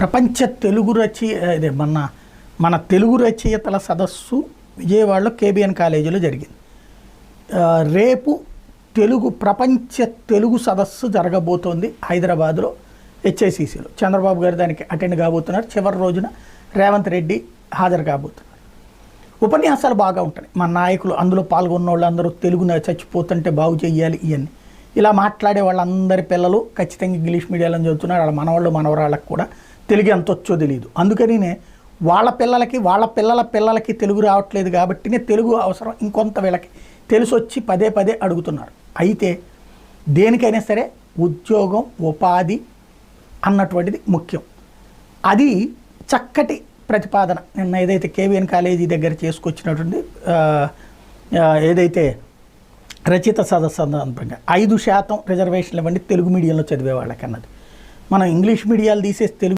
ప్రపంచ తెలుగు ఇదే మన తెలుగు రచయితల సదస్సు విజయవాడలో కేబిఎన్ కాలేజీలో జరిగింది. రేపు ప్రపంచ తెలుగు సదస్సు జరగబోతోంది హైదరాబాద్లో హెచ్ఐసిసిలో. చంద్రబాబు గారు దానికి అటెండ్ కాబోతున్నారు. చివరి రోజున రేవంత్ రెడ్డి హాజరు కాబోతున్నారు. ఉపన్యాసాలు బాగా ఉంటాయి. మన నాయకులు అందులో పాల్గొన్న వాళ్ళందరూ తెలుగున చచ్చిపోతుంటే బాగు చేయాలి ఇవన్నీ ఇలా మాట్లాడే వాళ్ళందరి పిల్లలు ఖచ్చితంగా ఇంగ్లీష్ మీడియంలో చదువుతున్నారు. వాళ్ళ మనవాళ్ళు మనవరాళ్ళకు కూడా తెలుగు ఎంత వచ్చో తెలియదు. అందుకనినే వాళ్ళ పిల్లలకి వాళ్ళ పిల్లల పిల్లలకి తెలుగు రావట్లేదు కాబట్టినే తెలుగు అవసరం ఇంకొంత వీళ్ళకి తెలిసొచ్చి పదే పదే అడుగుతున్నారు. అయితే దేనికైనా సరే ఉద్యోగం ఉపాధి అన్నటువంటిది ముఖ్యం. అది చక్కటి ప్రతిపాదన నిన్న ఏదైతే కేవీఎన్ కాలేజీ దగ్గర చేసుకొచ్చినటువంటి ఏదైతే రచయిత సదస్సు సందర్భంగా 5% రిజర్వేషన్లు ఇవ్వండి తెలుగు మీడియంలో చదివే వాళ్ళకి అన్నది. మనం ఇంగ్లీష్ మీడియాలు తీసేసి తెలుగు